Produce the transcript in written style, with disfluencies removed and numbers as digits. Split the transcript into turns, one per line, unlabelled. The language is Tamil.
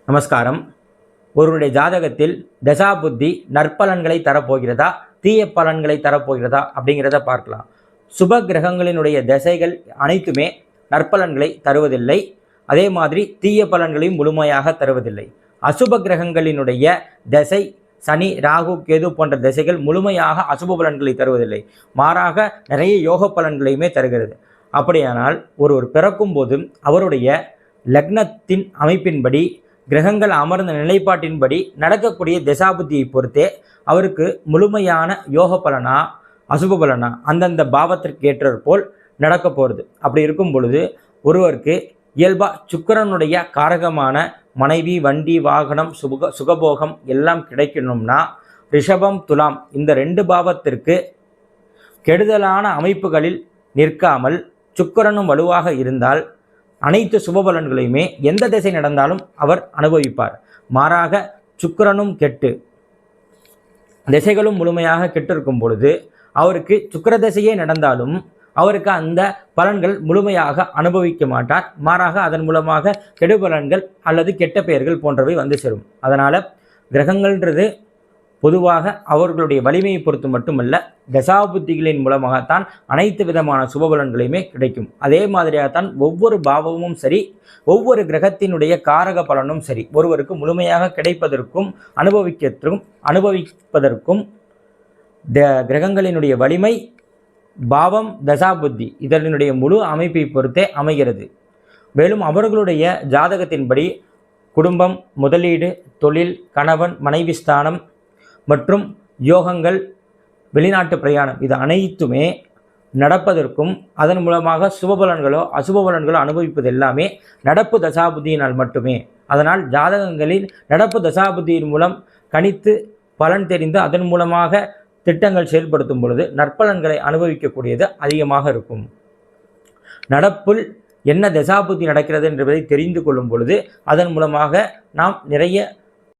நமஸ்காரம். ஒருவருடைய ஜாதகத்தில் தசாபுத்தி நற்பலன்களை தரப்போகிறதா தீய பலன்களை தரப்போகிறதா அப்படிங்கிறத பார்க்கலாம். சுப கிரகங்களினுடைய தசைகள் அனைத்துமே நற்பலன்களை தருவதில்லை, அதே மாதிரி தீய பலன்களையும் முழுமையாக தருவதில்லை. அசுப கிரகங்களினுடைய தசை சனி ராகு கேது போன்ற திசைகள் முழுமையாக அசுப பலன்களை தருவதில்லை, மாறாக நிறைய யோக பலன்களையுமே தருகிறது. அப்படியானால் ஒருவர் பிறக்கும் போது அவருடைய லக்னத்தின் அமைப்பின்படி கிரகங்கள் அமர்ந்த நிலைப்பாட்டின்படி நடக்கக்கூடிய தசாபுத்தியை பொறுத்தே அவருக்கு முழுமையான யோக பலனா அசுப பலனா அந்தந்த பாவத்திற்கு ஏற்றது போல் நடக்க போகிறது. அப்படி இருக்கும் பொழுது ஒருவருக்கு இயல்பாக சுக்கிரனுடைய காரகமான மனைவி, வண்டி, வாகனம், சுகபோகம் எல்லாம் கிடைக்கணும்னா ரிஷபம், துலாம் இந்த 2 பாவத்திற்கு கெடுதலான அமைப்புகளில் நிற்காமல் சுக்கிரனும் வலுவாக இருந்தால் அனைத்து சுபபலன்களையுமே எந்த திசை நடந்தாலும் அவர் அனுபவிப்பார். மாறாக சுக்கிரனும் கெட்டு திசைகளும் முழுமையாக கெட்டிருக்கும் பொழுது அவருக்கு சுக்கிர திசையே நடந்தாலும் அவருக்கு அந்த பலன்கள் முழுமையாக அனுபவிக்க மாட்டார். மாறாக அதன் மூலமாக கெடுபலன்கள் அல்லது கெட்ட பெயர்கள் போன்றவை வந்து சேரும். அதனால் கிரகங்கள்ன்றது பொதுவாக அவர்களுடைய வலிமையை பொறுத்து மட்டுமல்ல, தசாபுத்திகளின் மூலமாகத்தான் அனைத்து விதமான சுபபலன்களையுமே கிடைக்கும். அதே மாதிரியாகத்தான் ஒவ்வொரு பாவமும் சரி, ஒவ்வொரு கிரகத்தினுடைய காரக பலனும் சரி ஒருவருக்கு முழுமையாக கிடைப்பதற்கும் அனுபவிப்பதற்கும் கிரகங்களினுடைய வலிமை, பாவம், தசாபுத்தி இதனுடைய முழு அமைப்பை பொறுத்தே அமைகிறது. மேலும் அவர்களுடைய ஜாதகத்தின்படி குடும்பம், முதலீடு, தொழில், கணவன் மனைவி ஸ்தானம் மற்றும் யோகங்கள், வெளிநாட்டு பிரயாணம் இது அனைத்துமே நடப்பதற்கும் அதன் மூலமாக சுபபலன்களோ அசுபபலன்களோ அனுபவிப்பது எல்லாமே நடப்பு தசாபுத்தியினால் மட்டுமே. அதனால் ஜாதகங்களில் நடப்பு தசாபுத்தியின் மூலம் கணித்து பலன் தெரிந்து அதன் மூலமாக திட்டங்கள் செயல்படுத்தும் பொழுது நற்பலன்களை அனுபவிக்கக்கூடியது அதிகமாக இருக்கும். நடப்பில் என்ன தசாபுத்தி நடக்கிறது என்பதை தெரிந்து கொள்ளும் பொழுது அதன் மூலமாக நாம் நிறைய